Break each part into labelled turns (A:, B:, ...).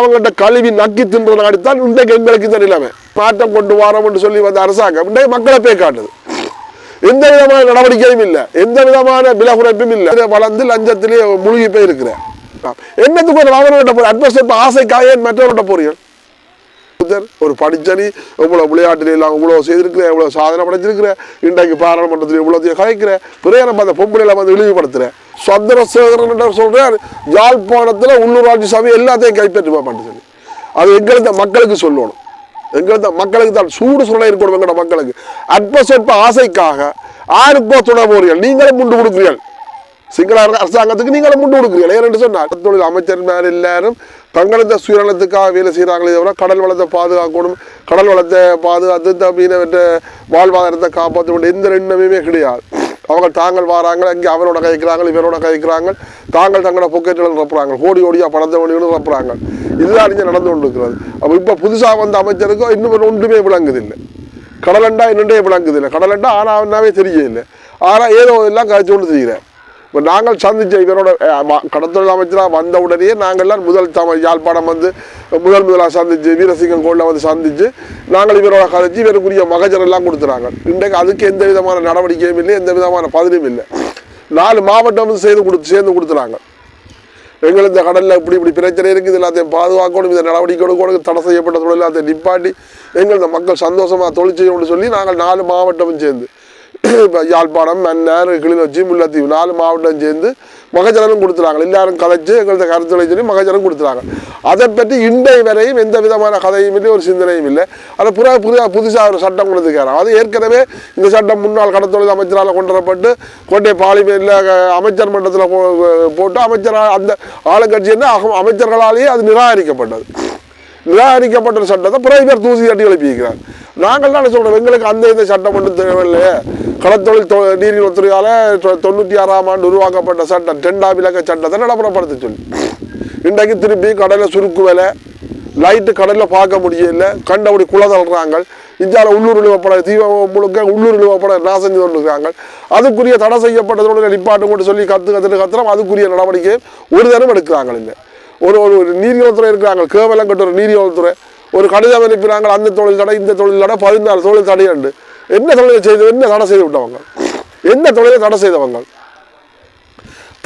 A: அவங்கள்ட்ட கழுவி நக்கி தின்ற நாடித்தான் இன்றைக்கு எங்களுக்கு இந்த நிலைமை. மாற்றம் கொண்டு வரோம் என்று சொல்லி வந்த அரசாங்கம் இன்றைக்கு மக்களை போய் காட்டுது. எந்த விதமான நடவடிக்கையும் இல்லை, எந்த விதமான விலை குறைப்பும் இல்லை. வளர்ந்து லஞ்சத்திலேயே மூழ்கி போய் இருக்கிறேன். என்னத்துக்கு ஒரு அவர்கிட்ட போற அட்வர்ஸ் ஆசைக்காக மற்றவர்கிட்ட போறீங்க? ஒரு படிச்சனி இவ்வளவு விளையாட்டுல எல்லாம் இவ்வளவு செய்திருக்கிற, இவ்வளவு சாதனை படைச்சிருக்கிற, இன்றைக்கு பாராளுமன்றத்தில் இவ்வளவு கலைக்கிற பிறகு நம்ம அந்த பொம்பளையில வந்து இழிவுபடுத்துறேன். சந்திரசேகரன் சொல்றார் யாழ்ப்பாணத்துல உள்ளூராட்சி சபை எல்லாத்தையும் கைப்பற்றுவா சொல்லி. அது எங்களுக்கு மக்களுக்கு சொல்லணும். எங்களுக்கு மக்களுக்கு தான் சூடு சுரணை இருக்கணும். எங்களோட மக்களுக்கு அற்ப சொற்ப ஆசைக்காக ஆருப்போ துணை போறீர்கள், நீங்களும் முண்டு கொடுக்குறீர்கள். சிங்கள அரசாங்கத்துக்கு நீங்களும் முண்டு கொடுக்குறீர்கள். ஏன்னு சொன்னால் தொழில் அமைச்சர் எல்லாரும் தங்களது சுயநலத்துக்காக வேலை செய்கிறாங்களே தவிர கடல் வளத்தை பாதுகாக்கணும், கடல் வளத்தை பாதுகாத்து மீனவற்ற வாழ்வாதாரத்தை காப்பாற்ற வேண்டிய எந்த எண்ணமே கிடையாது. அவங்க தாங்கள் வராங்க, அங்கே அவரோட கதைக்கிறாங்க, இவரோட கதைக்கிறாங்க, தாங்கள் தங்களோட பொக்கெட்டுகள் நிரப்புறாங்க, கோடி கோடியாக பணத்தை வண்டிகளும் நிரப்புறாங்க. இதுதான் இங்கே நடந்து கொண்டு இருக்கிறது. அப்போ இப்போ புதுசாக வந்த அமைச்சருக்கும் இன்னும் ஒன்றுமே விளங்குதில்லை. கடலண்டா என்னண்டே விளங்குதில்லை. கடலண்டா ஆனாவே தெரியல. ஆனால் ஏதோ எல்லாம் கதைச்சு கொண்டு தெரிகிறேன். இப்போ நாங்கள் சந்திச்ச இவரோட கடத்தொழில் அமைச்சராக வந்த உடனே நாங்கள்லாம் யாழ்ப்பாணம் வந்து முதலாக சந்திச்சு வீரசிங்கம் கோயிலில் வந்து சந்திச்சு நாங்கள் இவரோட கதைச்சு இவருக்குரிய மகஜர் எல்லாம் கொடுத்துறாங்க. இன்றைக்கு அதுக்கு எந்த விதமான நடவடிக்கையும் இல்லை, எந்த விதமான பதிலும் இல்லை. 4 மாவட்டம் வந்து சேர்ந்து கொடுத்துறாங்க. எங்களுக்கு இந்த கடலில் இப்படி பிரச்சனை இருக்குது, எல்லாத்தையும் பாதுகாக்கணும், இந்த நடவடிக்கை கொடுக்கணும், தடை செய்யப்பட்ட தொழில் எல்லாத்தையும் நிப்பாட்டி எங்கள் இந்த மக்கள் சந்தோஷமாக தொழில் செய்யணும்னு சொல்லி நாங்கள் 4 மாவட்டமும் சேர்ந்து இப்போ யாழ்ப்பாணம், மன்னார், கிளிநொச்சி, முல்லைத்தீவு 4 மாவட்டம் சேர்ந்து மகஜரம் கொடுத்துறாங்க. எல்லாரும் கதைச்சு எங்களது கருத்துரை சொல்லி மகஜரம் கொடுத்துறாங்க. அதை பற்றி இன்றைய வரையும் எந்த விதமான கதையும் இல்லை, ஒரு சிந்தனையும் இல்லை. அதை புதுசாக ஒரு சட்டம் கொடுத்துக்கிறாங்க. அது ஏற்கனவே இந்த சட்டம் முன்னாள் கடத்தொழில் அமைச்சரால் கொண்டு வரப்பட்டு கோட்டை பார்லிமெண்ட்டில் அமைச்சர் மன்றத்தில் போட்டு அமைச்சர் அந்த ஆளுங்கட்சி என்ன அமைச்சர்களாலேயே அது நிராகரிக்கப்பட்டது. நிராகரிக்கப்பட்ட சட்டத்தை பிறகு தூசி தட்டி எழுப்பிக்கிறார். நாங்கள் தான் சொல்கிறோம், எங்களுக்கு அந்த இந்த சட்டம் மட்டும் தேவையில்லையே. கடத்தொழில் நீரியல் துறையால் 96ஆம் ஆண்டு உருவாக்கப்பட்ட சட்டம் 2ஆம் இலக்க சட்டத்தை நடைமுறைப்படுத்த சொல்லி இன்றைக்கு திருப்பி கடலில் சுருக்கு வேலை, லைட்டு கடலில் பார்க்க முடியல, கண்டபடி குளதல்றாங்க. இந்தியாவில் உள்ளூர் இழுவப்பட முழுக்க உள்ளூர் இழுவப்பட நாசம் கொண்டு இருக்காங்க. அதுக்குரிய தடை செய்யப்பட்டதோட நிப்பாட்டு மட்டும் சொல்லி கத்துறோம். அதுக்குரிய நடவடிக்கை ஒரு தரம் எடுக்கிறாங்க. இல்லை ஒரு நீரியல் துறை இருக்கிறாங்க, கேவலம் கட்ட ஒரு நீரியல் துறை ஒரு கடிதம் அனுப்பினாங்க. அந்த தொழில் தடை, இந்த தொழில் தடை, 14 தொழில் தடையண்டு. என்ன தொழிலை செய்து, என்ன தடை செய்து விட்டவங்க, என்ன தொழிலை தடை செய்தவங்க?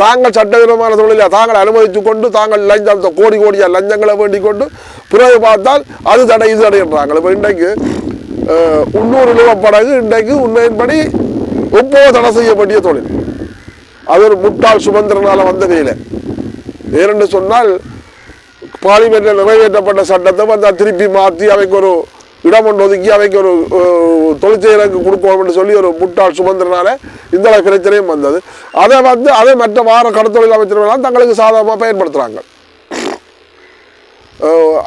A: தாங்கள் சட்டவிரோதமான தொழிலை தாங்கள் அனுமதித்து கொண்டு தாங்கள் லஞ்சம் கோடியாக லஞ்சங்களை வேண்டிக் கொண்டு பிறகு பார்த்தால் அது தடை இது தடைன்றாங்க. இப்போ இன்றைக்கு உள்ளூர் நிலவப்படகு இன்றைக்கு உண்மையின்படி எப்போது தடை செய்யப்பட்டிய தொழில். அது ஒரு முட்டாள் சுமந்திரனால் வந்த வேலை. ஏனென்று சொன்னால் பார்லிமெண்ட்டில் நிறைவேற்றப்பட்ட சட்டத்தை வந்து திருப்பி மாற்றி அவைக்கு ஒரு இடம் ஒன்று ஒதுக்கி அவைக்கு ஒரு தொழிற்செயலுக்கு கொடுப்போம் என்று சொல்லி ஒரு முட்டாள் சுமந்திரனால இந்த பிரச்சனையும் வந்தது. அதை மற்ற வார கடத்தொழில் அமைச்சர்கள்லாம் தங்களுக்கு சாதகமாக பயன்படுத்துகிறாங்க.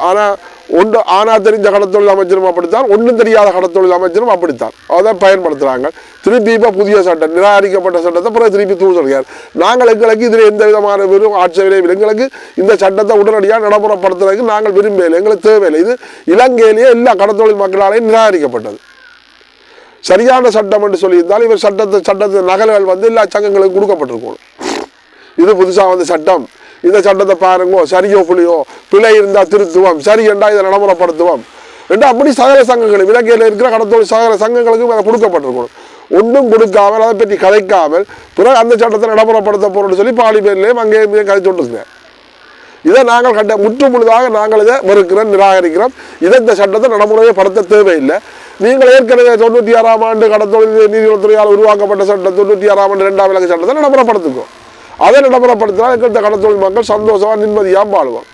A: ஆனால் தெரிஞ்ச கடத்தொழில் அமைச்சரும் அப்படித்தான், ஒன்றும் தெரியாத கடத்தொழில் அமைச்சரும் அப்படித்தான் அதை பயன்படுத்துகிறாங்க. திருப்பி இப்போ புதிய சட்டம் நிராகரிக்கப்பட்ட சட்டத்தை பிறகு திருப்பி சொல்கிறார். நாங்கள் எங்களுக்கு இதில் எந்த விதமான ஆட்சேபனையும் எங்களுக்கு இந்த சட்டத்தை உடனடியாக நடைமுறைப்படுத்துறதுக்கு நாங்கள் விரும்பவில்லை, எங்களுக்கு தேவையில்லை. இது இலங்கையிலேயே எல்லா கடத்தொழில் மக்களாலேயும் நிராகரிக்கப்பட்டது. சரியான சட்டம் என்று சொல்லியிருந்தால் இவர் சட்டத்தை நகல்கள் வந்து எல்லா சங்கங்களுக்கும் கொடுக்கப்பட்டிருக்கணும். இது புதுசாக வந்து சட்டம், இந்த சட்டத்தை பாருங்கோ, சரியோ புளியோ பிழை இருந்தால் திருத்துவோம், சரி என்றால் இதை நடைமுறைப்படுத்துவோம் என்று அப்படி சகல சங்கங்கள் இலங்கையில் இருக்கிற கடத்தொழில் சகல சங்கங்களுக்கும் அதை கொடுக்கப்பட்டிருக்கணும். ஒன்றும் கொடுக்காமல் அதை பற்றி கதைக்காமல் பிறகு அந்த சட்டத்தை நடைமுறைப்படுத்த போறோம்னு சொல்லி பார்லிமெண்ட்லேயும் அங்கேயும் கதைச்சு கொண்டிருக்கிறேன். இதை நாங்கள் முற்று முழுதாக நாங்கள் இதை வெறுக்கிறோம், நிராகரிக்கிறோம். இந்த சட்டத்தை நடைமுறைப்படுத்த தேவையில்லை. நீங்கள் ஏற்கனவே 96ஆம் ஆண்டு கடத்தொழில் நீரியல் துறையால் உருவாக்கப்பட்ட சட்டம் 96ஆம் ஆண்டு 2ஆம் இலக்க சட்டத்தை நடைமுறைப்படுத்துக்கும். அதை நடைமுறைப்படுத்தினால் இந்த கடத்தொழில் மக்கள் சந்தோஷமாக நிம்மதியாக வாழுவோம்.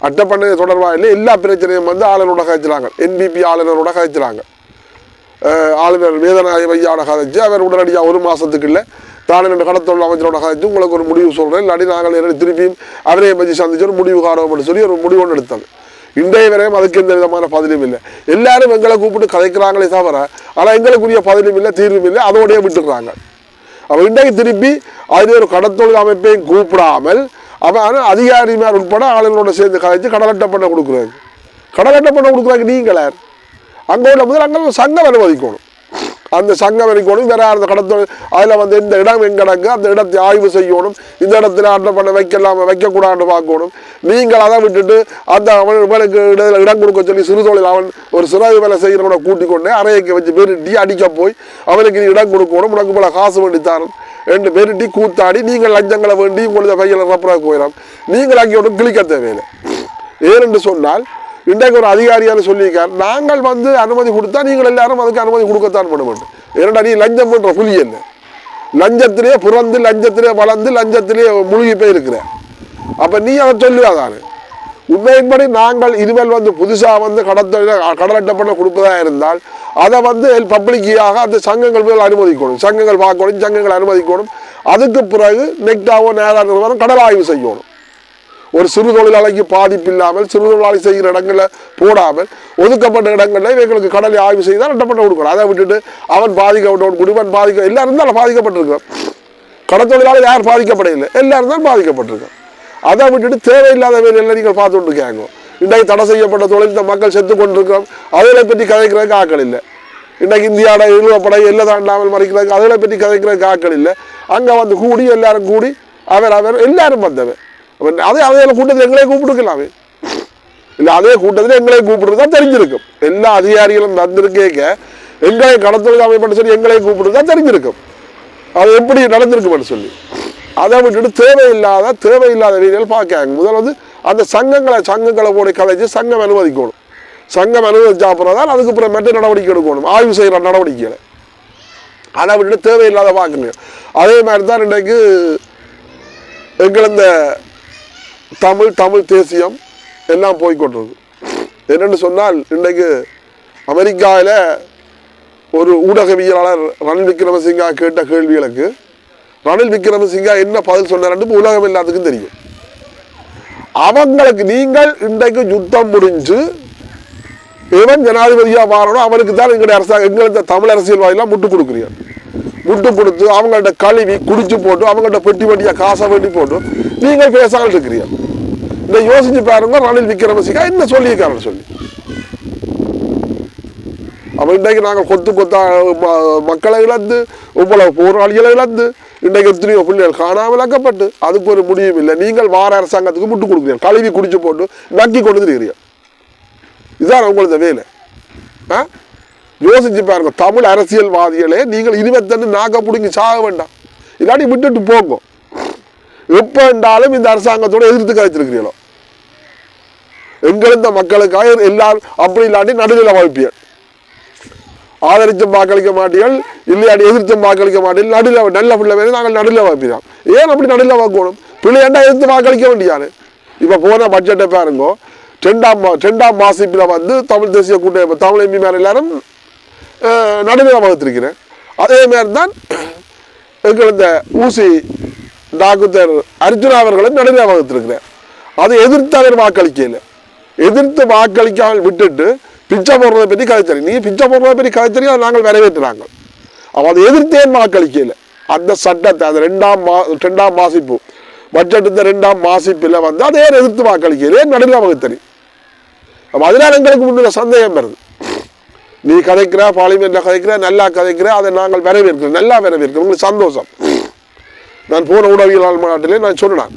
A: அட்டப்பண்ணை தொடர்பாக இல்லை, எல்லா பிரச்சனையும் வந்து ஆளுநரோட கதைச்சுறாங்க, என்பிபி ஆளுநரோட கதைச்சுறாங்க. ஆளுநர் வேதநாயக ஐயாவோட கதைச்சு அவர் உடனடியாக 1 மாதத்துக்கு இல்லை தானே கடத்தொழில் அமைச்சரோட கதைச்சு உங்களுக்கு ஒரு முடிவு சொல்கிறேன், இல்லாட்டி நாங்கள் திருப்பியும் அவரையை பற்றி சந்திச்சு ஒரு முடிவு காணோம்னு சொல்லி ஒரு முடிவு ஒன்று எடுத்தாங்க. இன்றைய வரையும் அதுக்கு எந்த விதமான பதிலும் இல்லை. எல்லாரும் எங்களை கூப்பிட்டு கதைக்கிறாங்களே தவிர ஆனால் எங்களுக்குரிய பதிலும் இல்லை, தீர்வும் இல்லை, அதோடய விட்டுடுறாங்க. அப்போ இன்றைக்கு திருப்பி அது ஒரு கடத்தொழில் அமைப்பையும் கூப்பிடாமல் அவன் அதிகாரிமார் உட்பட ஆளுநரோட சேர்ந்து கதைச்சு கடலட்டை பண்ண கொடுக்குறாங்க. கடலட்டை பண்ண கொடுக்குறாங்க நீங்களார் அங்கே உள்ள முதல் அங்கே சங்கம் அனுமதிக்கணும். அந்த சங்கம் இருக்கணும். வேற அந்த கடத்தொழில் அதில் வந்து இந்த இடம் எங்கடங்கு அந்த இடத்தை ஆய்வு செய்யணும். இந்த இடத்துல அட்டை பண்ண வைக்கலாம வைக்கக்கூடாதுன்னு பார்க்கணும். நீங்கள் அதை விட்டுட்டு அந்த அவனுக்கு இடம் கொடுக்க சொல்லி சிறு தொழில் அவன் ஒரு சிறகு வேலை செய்கிறவனை கூட்டிக் கொண்டு அறையைக்கு வச்சு பெருட்டி அடிக்க போய் அவனுக்கு இடம் கொடுக்கணும், உனக்கு போல காசு வேண்டித்தாரன் என்று பெருட்டி கூத்தாடி நீங்கள் லஞ்சங்களை வேண்டி உங்களது கையில் ரப்பராக போயிடலாம். நீங்கள் அங்கே ஒன்றும் கிளிக்க தேவையில்லை. ஏனென்று சொன்னால் இன்றைக்கு ஒரு அதிகாரியால் சொல்லியிருக்கார், நாங்கள் வந்து அனுமதி கொடுத்தா நீங்கள் எல்லாரும் அதுக்கு அனுமதி கொடுக்கத்தான் பண்ண மாட்டோம். ஏன்னா நீ லஞ்சம் பண்ணுற புலி என்ன, லஞ்சத்திலேயே பிறந்து லஞ்சத்திலே வளர்ந்து லஞ்சத்திலே மூழ்கி போயிருக்கிற. அப்போ நீ அதை சொல்லுவாதானே. உண்மையின்படி நாங்கள் இனிமேல் வந்து புதுசாக வந்து கடல் அட்டை பண்ண கொடுப்பதா இருந்தால் அதை வந்து பப்ளிக்காக அந்த சங்கங்கள் மேல் அனுமதிக்கணும், சங்கங்கள் பார்க்கணும், சங்கங்கள் அனுமதிக்கணும். அதுக்கு பிறகு நெக்டாவோ நேராக கடல் ஆய்வு செய்யணும். ஒரு சிறு தொழிலாளிக்கு பாதிப்பு இல்லாமல் சிறு தொழிலாளி செய்கிற இடங்களில் போடாமல் ஒதுக்கப்பட்ட இடங்களில் இவங்களுக்கு கடலை ஆய்வு செய்தால் அட்டப்பட்ட கொடுக்கணும். அதை விட்டுட்டு அவன் பாதிக்கப்பட்டவன் குடிவன் எல்லாரும் தான் பாதிக்கப்பட்டிருக்கான். கடத்தொழிலாளி யார் பாதிக்கப்படையில்லை, எல்லாரும் தான் பாதிக்கப்பட்டிருக்கான். அதை விட்டுட்டு தேவையில்லாத வேலையில் நீங்கள் பார்த்து கொண்டிருக்காங்க. இன்றைக்கு தடை செய்யப்பட்ட தொழில் இந்த மக்கள் செத்து கொண்டிருக்கிறோம், அதிலை பற்றி கதைக்கிறதுக்கு ஆக்கள் இல்லை. இன்றைக்கு இந்தியாவோட இழுவப்படை எல்லை தாண்டாமல் மறைக்கிறதுக்கு அதிலை பற்றி கதைக்கிறதுக்கு ஆக்கள் இல்லை. அங்கே வந்து கூடி எல்லாரும் கூடி அவர் எல்லாரும் வந்தவன் அதே கூட்டத்தில் எங்களே கூப்பிட்டுக்கலாமே இல்லை, அதே கூட்டத்தில் எங்களே கூப்பிடுறது தான் தெரிஞ்சிருக்கும். எல்லா அதிகாரிகளும் வந்திருக்கேக்க எங்களை கடத்தொழில் அமைப்பட்டு சொல்லி எங்களே கூப்பிடுறது தான் தெரிஞ்சிருக்கும். அது எப்படி நடந்திருக்கும்னு சொல்லி அதை விட்டுட்டு தேவையில்லாத வீடியோவில் பார்க்காங்க. முதல் வந்து அந்த சங்கங்களை போட கதைச்சு சங்கம் அனுமதிக்கணும். சங்கம் அனுமதிச்சா அப்புறம் தான் அதுக்கு அப்புறம் மெட்ட நடவடிக்கை எடுக்கணும், ஆய்வு செய்கிற நடவடிக்கைகளை. அதை விட்டுட்டு தேவையில்லாத பார்க்கணும். அதே மாதிரி தான் இன்றைக்கு எங்கள் இந்த தமிழ் தேசியம் எல்லாம் போய்கொண்டிருக்கு. என்னென்னு சொன்னால் இன்றைக்கு அமெரிக்காவில் ஒரு ஊடகவியலாளர் ரணில் விக்ரமசிங்கா கேட்ட கேள்விகளுக்கு ரணில் விக்ரமசிங்கா என்ன பதில் சொன்னார்ன்னு உலகம் எல்லாத்துக்கும் தெரியும். அவங்களுக்கு நீங்கள் இன்றைக்கு யுத்தம் முடிஞ்சு எவன் ஜனாதிபதியாக மாறணும் அவனுக்கு தான் எங்களுடைய அரசாங்கம் எங்களுக்கு தமிழ் அரசியல்வாதிலாம் முட்டு கொடுக்குறீங்க. முட்டு கொடுத்து அவங்கள்ட்ட கழுவி குடிச்சு போட்டு அவங்கள்ட்ட பெட்டி பெட்டியாக காசை வெட்டி போட்டு நீங்கள் பேசாமல் இருக்கிறீங்க. இந்த யோசிச்சு பாருங்க ரணில் விக்ரமசிங்கா என்ன சொல்லியிருக்காருன்னு சொல்லி. அப்போ இன்றைக்கு நாங்கள் கொத்தா மக்களை இழந்து இவ்வளவு போராளிகளை இழந்து இன்றைக்கு எத்தனையோ பிள்ளைகள் காணாமல் ஆக்கப்பட்டு அதுக்கு ஒரு முடிவும் இல்லை. நீங்கள் வார அரசாங்கத்துக்கு முட்டு கொடுக்குறீங்க, கழுவி குடிச்சு போட்டு நக்கி கொண்டு இருக்கிறீங்க. இதுதான் உங்களது வேலை. யோசிச்சு பாருங்க, தமிழ் அரசியல்வாதிகளே நீங்கள் 22 நாக்க பிடிங்கி சாக வேண்டாம், இல்லாட்டி விட்டுட்டு போங்க. எப்போ என்றாலும் இந்த அரசாங்கத்தோட எதிர்த்து கதைச்சிருக்கிறீங்களோ எங்கள் இந்த மக்களுக்காக எல்லாரும் அப்படி இல்லாட்டி நடுநிலை வாய்ப்பியல் ஆதரிச்சும் வாக்களிக்க மாட்டீர்கள், இல்லையாட்டி எதிர்த்தும் வாக்களிக்க மாட்டீர்கள். நடுநிலை நல்ல பிள்ளை வேணும், நாங்கள் நடுநிலை வாய்ப்பிதான். ஏன் அப்படி நடுநிலை வாக்கணும்? பிள்ளையாண்டா எதிர்த்து வாக்களிக்க வேண்டியாரு. இப்போ போன பட்ஜெட்டை பாருங்கோ, 2ஆம் மாசிப்பில் வந்து தமிழ் தேசிய கூட்டமைப்பு தமிழ் எம்பி மேலே எல்லாரும் நடுநிலை வகுத்திருக்கிறேன். அதே மாதிரி தான் எங்கள் இந்த ஊசி டாக்டர் அர்ஜுனா அவர்களும் நடுநிலை வகுத்திருக்கிறேன். அதை எதிர்த்து அவர் வாக்களிக்கல, எதிர்த்து வாக்களிக்காமல் விட்டுட்டு பிச்சை போடுறதை பற்றி கதைச்சறி. நீ பிச்சை போடுறதை பற்றி கதைச்சறி அதை நாங்கள் நிறைவேற்றினாங்க. அவள் அதை எதிர்த்தே வாக்களிக்கல. அந்த சட்டத்தை அந்த 2ஆம் மாசிப்பு பட்ஜெட்டு 2ஆம் மாசிப்பில் வந்து அதே எதிர்த்து வாக்களிக்கல, நடுநிலை வகுத்தறி. அப்போ அதனால் எங்களுக்கு முன்னுள்ள சந்தேகம் வருது. நீ கதைக்கிற பார்லிமெண்ட்ல கதைக்கிற நல்லா கதைக்கிற அதை நாங்கள் வரவேற்கிறோம், நல்லா வரவேற்கிறோம், உங்களுக்கு சந்தோஷம். நான் போன ஊடகவியலாளர் மாநாட்டிலே நான் சொன்னேன்.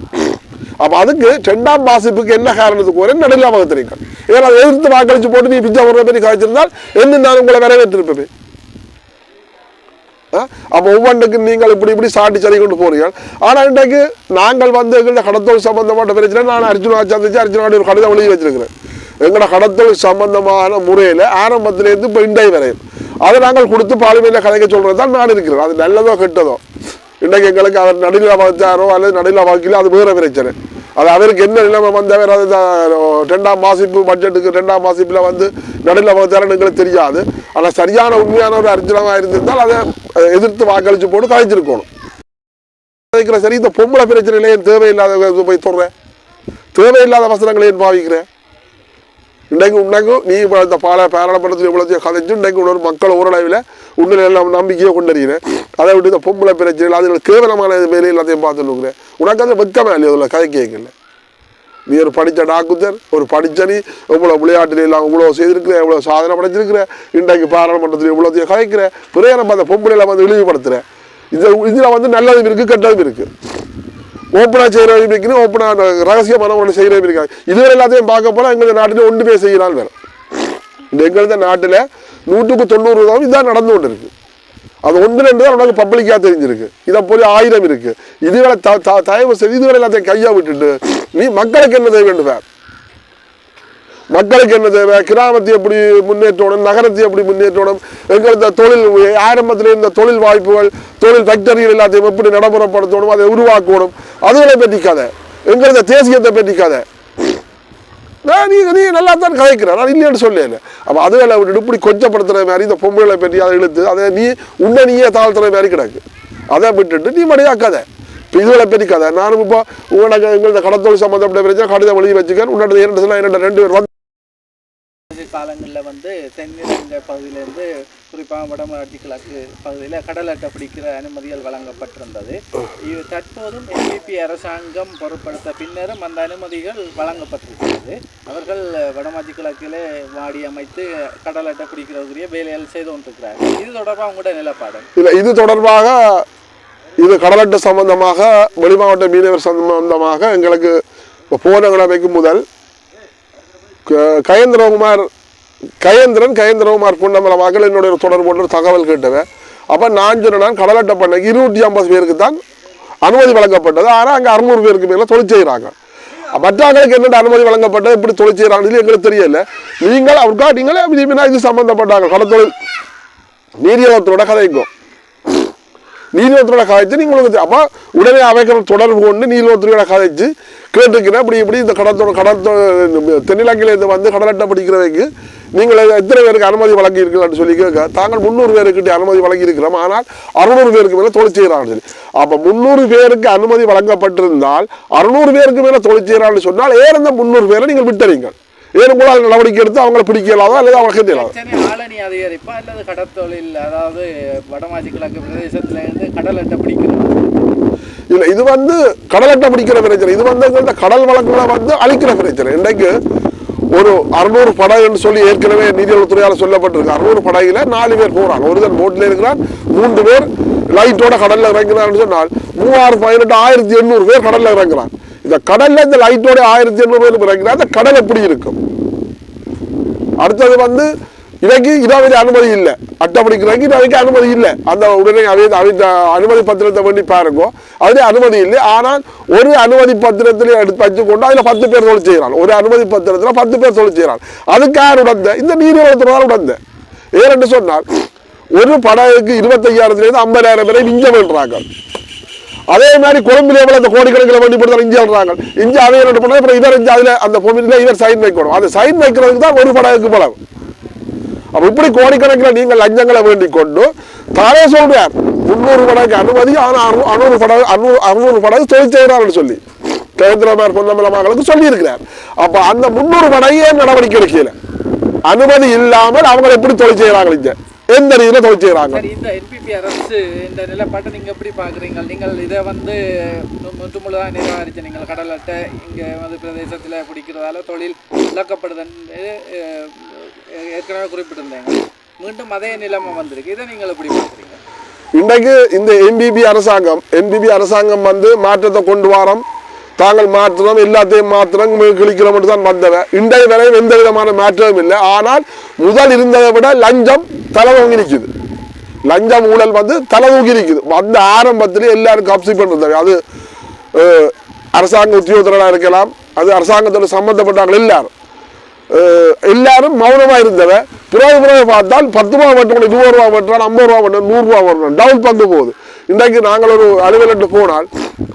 A: அப்போ அதுக்கு 2ஆம் வாசிப்புக்கு என்ன காரணத்துக்கு ஒரு நடுநிலை வகுத்தறீங்க. ஏன்னா அதை எதிர்த்து வாக்களிச்சு போட்டு நீ பிச்சை போடுற பற்றி கதைச்சிருந்தால் என்ன நான் உங்களை வரவேற்றிருப்பேன். அப்போ ஒவ்வொன்றுக்கு நீங்கள் இப்படி சாட்டி சரி கொண்டு போறீர்கள். ஆனால் இன்றைக்கு நாங்கள் வந்து எங்களோட கடத்தொழில் சம்பந்தப்பட்ட பிரச்சனை நான் அர்ஜுனா சந்திச்சு அர்ஜுனாடி ஒரு கடிதம் எழுதி வச்சிருக்கிறேன். எங்களோட கடத்தொழில் சம்பந்தமான முறையில் ஆரம்பத்திலேருந்து இப்போ இண்டை வரையும் அதை நாங்கள் கொடுத்து பார்லிமெண்ட்டில் கதைக்க சொல்கிறது தான் நான் இருக்கிறேன். அது நல்லதோ கெட்டதோ இன்றைக்கு எங்களுக்கு அவர் நடுநிலை வகுத்தாரோ அல்லது நடுநிலை வகிலோ அது வேற பிரச்சனை. அது அவருக்கு என்ன நிலைமை வந்தவர் அது 2ஆம் மாசிப்பு பட்ஜெட்டுக்கு 2ஆம் மாசிப்பில் வந்து நடுநிலை வகுத்தாருன்னு எங்களுக்கு தெரியாது. ஆனால் சரியான உண்மையான ஒரு அர்ஜுனமாக இருந்திருந்தால் அதை எதிர்த்து வாக்களிச்சு போட்டு கழிச்சிருக்கணும். சரி, இந்த பொம்பளை பிரச்சனையிலே தேவையில்லாத போய் சொல்கிறேன், தேவையில்லாத வசனங்களை ஏன் பாவிக்கிறேன். இன்றைக்கு நீ இந்த பாராளுமன்றத்தில் இவ்வளோத்தையும் கதைச்சு இன்றைக்கு ஒரு மக்கள் ஓரளவில் உன்னில் எல்லாம் நம்பிக்கையை கொண்டறிகிறேன். அதை விட்டு இந்த பொம்பளை பிரச்சனைகள் அதில் கேவலமான வேலை எல்லாத்தையும் பார்த்துன்னு இருக்கிறேன். உனக்கு அந்த வெக்கமே இல்லையா அதில் கதை கேட்கல. நீ ஒரு படித்த டாக்குத்தர், ஒரு படித்த நீ இவ்வளோ விளையாட்டுல எல்லாம் இவ்வளோ செய்திருக்கிற, இவ்வளோ சாதனை படைச்சிருக்கிற, இன்றைக்கு பாராளுமன்றத்தில் இவ்வளோத்தையும் கலைக்கிற, பிறகு நம்ம அந்த பொம்பளையில வந்து இழிவுபடுத்துற. இதில் வந்து நல்லதும் இருக்குது, கெட்டதும் இருக்குது. ஓப்பனாக செய்கிறவங்க இருக்குது, ஓப்பனாக ரகசியமான ஒன்று செய்கிறவங்க இருக்காங்க. இதுவரை எல்லாத்தையும் பார்க்க போனால் எங்கள் நாட்டில் ஒன்றுமே செய்யலாம் வேறு. எங்களது நாட்டில் 190% இதான் நடந்து கொண்டு இருக்கு. அது ஒன்று ரெண்டு தான் உனக்கு பப்ளிக்காக தெரிஞ்சிருக்கு. இதை போய் 1000 இருக்கு. இதுகளை தயவு செய்து இதுவரை எல்லாத்தையும் கையா விட்டுட்டு நீ மக்களுக்கு என்ன தேவை வேண்டும், மக்களுக்கு என்ன தேவை, கிராமத்தை எப்படி முன்னேற்றணும், நகரத்தை எப்படி முன்னேற்றணும், எங்களது தொழில் ஆரம்பத்தில் இருந்த தொழில் வாய்ப்புகள், தொழில் ஃபேக்டரிகள் எல்லாத்தையும் எப்படி நடைமுறைப்படுத்தணும், அதை உருவாக்கணும், அதுகளை பற்றிக்காத, எங்களது தேசியத்தை பற்றிக்காத. நீ நல்லா தான் கதைக்கிற, நான் இல்லைன்னு சொல்லல. அப்போ அதுகளை விட்டு இப்படி கொச்சப்படுத்துற மாதிரி இந்த பொம்பளை பற்றி அதை இழுத்து அதை நீயே தாழ்த்துற மாதிரி கிடக்கு. அதை விட்டுட்டு நீ மடியாக்காத. இப்போ இதுகளை பற்றிக்காத. நானும் இப்போ உங்களுக்கு எங்களது கடத்தொழில் சம்மந்தப்பட்ட பிரச்சனை கடிதம் எழுதி வச்சுக்கேன். உன்னோட 2 பேர்
B: காலங்களில் வந்து தென்னிலங்கை பகுதியிலேருந்து குறிப்பாக வடமராட்சி கிழக்கு பகுதியில் கடல் அட்டை பிடிக்கிற அனுமதிகள் வழங்கப்பட்டிருந்தது. இது தற்போதும் NPP அரசாங்கம் பொருட்படுத்த பின்னரும் அந்த அனுமதிகள் வழங்கப்பட்டிருக்கிறது. அவர்கள் வடமராட்சி கிழக்கிலே வாடி அமைத்து கடல் அட்டை பிடிக்கிறதுக்குரிய வேலைகள் செய்து கொண்டிருக்கிறார்கள். இது தொடர்பாக உங்களோட நிலப்பாடு
A: இல்லை? இது தொடர்பாக இது கடல் அட்டை சம்பந்தமாக வெளிமாவட்ட மீனவர் சம்பந்தமாக எங்களுக்கு போன கிழமைக்கு முதல் கயேந்திரகுமார் பொன்னமல மகள் என்னுடைய தொடர்பு கொண்டு தகவல் கேட்டவன். அப்போ நான் சொன்னேன் கடல் அட்டை பண்ண 250 பேருக்கு தான் அனுமதி வழங்கப்பட்டது. ஆனால் அங்கே 600 பேருக்கு மேலே தொழில் செய்கிறாங்க. மற்றவங்களுக்கு என்னென்ன அனுமதி வழங்கப்பட்டது, எப்படி தொழில் செய்கிறாங்க எங்களுக்கு தெரியல. நீங்கள் அவருக்கா நீங்களே இது சம்பந்தப்பட்டாங்க கடத்தொழில் நீதிமன்றத்தோட கதைக்கும் நீதிமன்றத்தோட கதைச்சு நீங்கள் உங்களுக்கு அப்போ உடனே அவைக்கிற தொடர்பு கொண்டு நீதிமன்றத்தோட கதைச்சு கேட்டுக்கிறேன். இப்படி இந்த தென்னிலங்கையில் வந்து கடல் அட்டை பிடிக்கிறவைக்கு நீங்கள் எத்தனை பேருக்கு அனுமதி வழங்கியிருக்கலாம்னு சொல்லி கேட்க, தாங்கள் 300 பேருக்கு அனுமதி வழங்கியிருக்கிறோம், ஆனால் 600 பேருக்கு மேலே தொழில் செய்கிறான்னு சொல்லி. அப்போ 300 பேருக்கு அனுமதி வழங்கப்பட்டிருந்தால் 600 பேருக்கு மேலே தொழில் செய்கிறான்னு சொன்னால் ஏன் அந்த 300 பேரை நீங்கள் விட்டுறீங்க? ஏன் உங்களால் நடவடிக்கை எடுத்து அவங்களை பிடிக்கலாதோ அல்லது அவங்களை கேட்கலாம்?
B: ஆளணி அதிகரிப்பா அல்லது கடற்தொழில், அதாவது வடமராட்சி கிழக்கு பிரதேசத்துல இருந்து கடல் அட்டை பிடிக்கிறது
A: இல்லை. இது வந்து கடல் அட்டை பிடிக்கிற பிரச்சனை. இது வந்து எங்கள்கிட்ட கடல் வழக்குகளை வந்து அழிக்கிற பிரச்சனை. இன்றைக்கு ஒரு 600 படகுன்னு சொல்லி ஏற்கனவே நீதித்துறையால் சொல்லப்பட்டிருக்கு. 600 படகுல 4 பேர் போகிறாங்க. ஒருத்தர் போட்டில் இருக்கிறார், 3 பேர் லைட்டோட கடலில் இறங்குறான்னு சொன்னால் 3018 1800 பேர் கடலில் இறங்குறாங்க. இந்த கடல்ல இந்த லைட்டோட 1800 பேர் இறங்குறா. அந்த கடல் எப்படி இருக்கும்? அடுத்தது வந்து இவைக்கு இதாவது அனுமதி இல்லை, அட்டை பிடிக்கிறதுக்கு இதாவைக்கு அனுமதி இல்லை. அந்த உடனே அனுமதி பத்திரத்தை வேண்டி பாருங்கோ, அதுலேயே அனுமதி இல்லை. ஆனால் ஒரு அனுமதி பத்திரத்திலே எடுத்து வச்சுக்கொண்டு அதில் 10 பேர் தொழில் செய்கிறான். ஒரு அனுமதி பத்திரத்தில் 10 பேர் தொழில் செய்கிறான். அதுக்கு யார் உடந்த? இந்த நீதிமன்றத்தினால் உடந்த. ஏன்னு சொன்னால் ஒரு படகுக்கு 25,000 50,000 பேரை இஞ்ச வேண்டுறாங்க. அதே மாதிரி கொழும்பில் எவ்வளோ அந்த கோடிக்கணக்கில் வண்டி போட்டு இஞ்சி ஆடுறாங்க. இஞ்சி அதை என்ன பண்ணால் அப்புறம் இவர் இஞ்சி அதில் அந்த பொமிட்டில் இவர் சைன் வைக்கணும். அந்த சைன் வைக்கிறதுக்கு தான் ஒரு படகுக்கு படம். அப்போ இப்படி கோடிக்கணக்கில் நீங்கள் லஞ்சங்களை வேண்டிக் கொண்டு தானே சொல்றார் 300 படகுக்கு அனுமதி, ஆனால் 600 படகு தொழில் செய்கிறார்னு சொல்லி கயேந்திரகுமார் பொன்னமல மகளுக்கு சொல்லியிருக்கிறார். அப்போ அந்த 300 படகையே நடவடிக்கை எடுக்கல. அனுமதி இல்லாமல் அவங்க எப்படி தொழில் செய்கிறாங்க, இங்க எந்த ரீதியில் தொழில் செய்கிறாங்க?
B: இந்த NPP அரசு இந்த நிலைப்பாட்டை நீங்கள் எப்படி பார்க்குறீங்க? நீங்கள் இதை வந்து முற்றுமுழுதாக நிராகரிச்சு நீங்கள் கடல் அட்டை இங்கே வந்து பிரதேசத்தில் பிடிக்கிறதால தொழில் இழக்கப்படுதுன்னு ஏற்கனவே குறிப்பிட்டிருந்தேங்க. மீண்டும் அதே நிலைமை வந்திருக்கு. இதை நீங்கள் எப்படி பார்க்குறீங்க?
A: இன்றைக்கு இந்த NPP அரசாங்கம் வந்து மாற்றத்தை கொண்டு வரோம், தாங்கள் மாற்றணும், எல்லாத்தையும் மாற்றணும், கிழிக்கிறோம் மட்டும் தான் வந்தவன். இன்றைய வரையும் எந்த விதமான மாற்றமும் இல்லை. ஆனால் முதல் இருந்ததை விட லஞ்சம் தலை தூங்கி நிற்குது. லஞ்சம் ஊழல் வந்து தலை தூக்கி நிற்குது. வந்த ஆரம்பத்திலே எல்லாரும் கப்சி பண்ணிருந்தாங்க. அது அரசாங்க உத்தியோகத்தராக இருக்கலாம், அது அரசாங்கத்தோட சம்பந்தப்பட்டாங்க எல்லாரும் மௌனமாக இருந்தவன். பிறகு பார்த்தால் 10 ரூபா வெட்டணும், 20 ரூபா வெட்டுறான், 50 ரூபா வெட்டணும், 100 ரூபா வரணும், டவுன் பங்கு போகுது. இன்றைக்கு நாங்கள் ஒரு அலுவலட்டு போனால்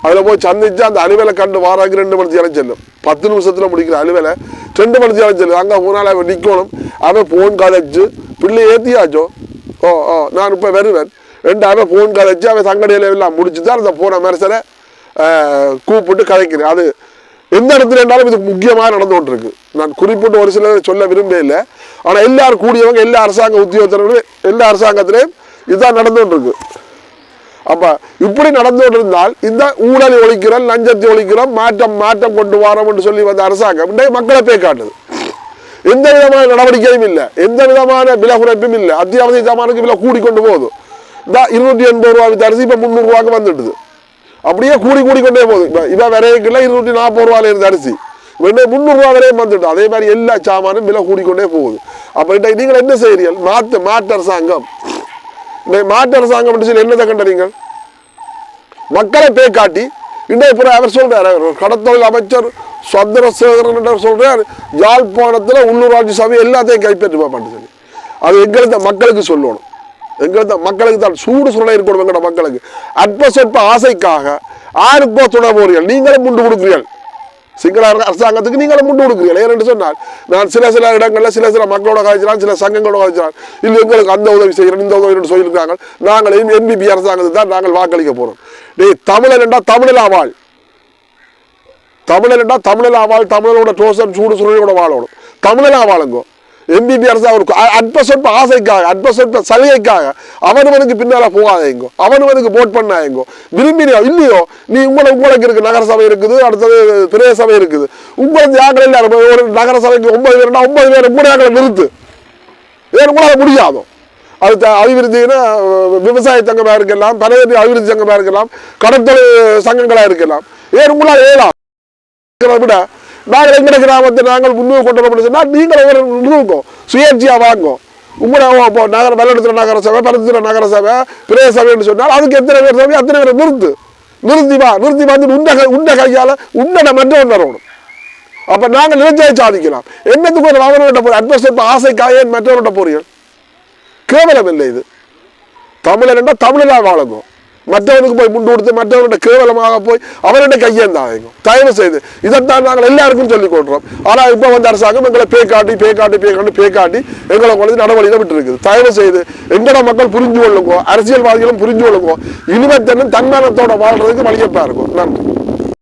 A: அதில் போய் சந்திச்சு அந்த அலுவலை கண்டு வாராக்கு 2 மணி நேரம் செல்லும். 10 நிமிஷத்தில் முடிக்கிற அலுவலை 2 மணி நேரம் செல்லும். அங்கே போனால் அவன் நிற்கணும், அவன் ஃபோன் கதைச்சு பிள்ளை ஏற்றியாச்சோ, நான் இப்போ வருவேன் 2 அவன் ஃபோன் கதைச்சு அவன் சங்கடையில எல்லாம் முடிச்சு தான் அந்த போன மனுஷனை கூப்பிட்டு கதைக்கிறேன். அது எந்த இடத்துல இருந்தாலும் இது முக்கியமாக நடந்து கொண்டிருக்கு. நான் குறிப்பிட்டு ஒரு சிலர் சொல்ல விரும்பல. ஆனால் எல்லாரும் கூடியவங்க எல்லா அரசாங்க உத்தியோகத்தர்களும் எல்லா அரசாங்கத்திலையும் இதுதான் நடந்து கொண்டிருக்கு. அப்ப இப்படி நடந்து கொண்டிருந்தால் இந்த ஊழலை ஒழிக்கிறோம், லஞ்சத்தை ஒழிக்கிறோம், மாற்றம் கொண்டு வரோம் என்று சொல்லி வந்த அரசாங்கம் இன்றைய மக்களை போய் காட்டுது. எந்த விதமான நடவடிக்கையும் இல்லை, எந்த விதமான விலை குறைப்பும் இல்லை. அத்தியாவசிய சாமானுக்கு விலை கூடிக்கொண்டு போகுது. இந்த 280 ரூபா வித்த அரிசி இப்ப 300 ரூபாய்க்கு வந்துடுது. அப்படியே கூடிக்கொண்டே போகுது. இவ வரைக்குள்ள 240 ரூபாயில இருந்த அரிசி 300 ரூபா வரையும் வந்துட்டு. அதே மாதிரி எல்லா சாமானும் விலை கூடிக்கொண்டே போகுது. அப்ப நீங்கள் என்ன செய்கிறீர்கள்? மாற்று அரசாங்கம், மாற்று அரசாங்கம் சொல்லி என்னதை கண்டீங்கள்? மக்களை போய் காட்டி இன்றைய அவர் சொல்றாரு, கடத்தொழில் அமைச்சர் சந்திரசேகரன் சொல்றார், யாழ்ப்பாணத்துல உள்ளூராட்சி சபை எல்லாத்தையும் கைப்பற்றுவான்னு சொல்லி. அது எங்களுக்கு மக்களுக்கு சொல்லணும். எங்களுக்கு மக்களுக்கு தான் சூடு சுரணை இருக்கணும். எங்களோட மக்களுக்கு அற்ப சொற்ப ஆசைக்காக ஆருக்கோ துணை போறீர்கள், நீங்களும் முண்டு கொடுக்குறீர்கள். சிங்கள அரசாங்கத்துக்கு நீங்களும் முண்டு கொடுக்குறீர்கள். ஏன்னு சொன்னால் நான் சில இடங்கள்ல சில மக்களோட காய்ச்சிறான், சில சங்கங்களோட காய்ச்சிறான், இல்லை எங்களுக்கு அந்த உதவி செய்கிறோம் இந்த உதவி சொல்லியிருக்காங்க. நாங்கள் என்பிபி அரசாங்கத்துக்கு தான் நாங்கள் வாக்களிக்க போறோம். தமிழன் என்றா தமிழில் வாழ், தமிழன் என்றா தமிழில் வாழ், தமிழனோட டோசன் சூடு சுரணையோட வாழணும். தமிழில் வாழுங்கோ. என்பிபி அரசாங்கம் அற்ப சொற்ப ஆசைக்காக அற்ப சொற்ப சலுகைக்காக அவனுக்கு பின்னால போகாதேங்கோ, அவனுக்கு போட் பண்ணாயங்கோ. விரும்பினியோ இல்லையோ நீ உங்களுக்கு இருக்கு, நகர சபை இருக்குது, அடுத்தது பிரதேச சபை இருக்குது. உங்களுக்கு யாக்கள் எல்லாரும் ஒரு நகர சபைக்கு 9 பேர்னா 9 பேர் உங்களை யாக்களை நிறுத்து. வேறு உங்களால் முடியாதோ. அது அபிவிருத்தினா விவசாய சங்கமா இருக்கலாம், பனையேற்றி அபிவிருத்தி சங்கமா இருக்கலாம், கடற்தொழில் சங்கங்களா இருக்கலாம். ஏன் உங்களால் ஏலாம் விட நாங்கள் எங்கட கிராமத்தை நாங்கள் முன்னூறு கொண்டு வரோம்னு சொன்னால் நீங்கள் நிறுவுங்கோ, சுயேட்சையா வாங்கோ. உங்களை நகர வெள்ளத்துல நகர சபை, பருத்திர நகர சபை, பிரதேச சபைன்னு சொன்னால் அதுக்கு எத்தனை பேர் சபை அத்தனை பேரை நிறுத்தி வந்து உண்ட கையால உன்னட மன்றம் வரணும். அப்ப நாங்கள் நினைச்சே சாதிக்கலாம். என்னத்துக்கு ஒரு அவனோட போய் அட்வஸ்ட் ஆசைக்காக மற்றவர்கிட்ட போறீர்கள்? கேவலம் இல்லை இது. தமிழர் என்றால் தமிழா வாழங்கும். மற்றவனுக்கு போய் முண்டு கொடுத்து மற்றவனுடைய கேவலமாக போய் அவருடைய கையேந்தாங்க. தயவு செய்து இதைத்தான் நாங்கள் எல்லாருக்கும் சொல்லிக் கொள்றோம். ஆனால் இப்போ வந்து அரசாங்கம் எங்களை பே காட்டி எங்களை கொண்டு நடவடிக்கை விட்டு இருக்குது. தயவு செய்து எங்களோட மக்கள் புரிஞ்சு கொள்ளுங்கோ, அரசியல்வாதிகளும் புரிஞ்சு கொள்ளுங்கோ. இனிமேல் தன்மானத்தோட வாழ்றதுக்கு வழியப்பா இருக்கும். நன்றி.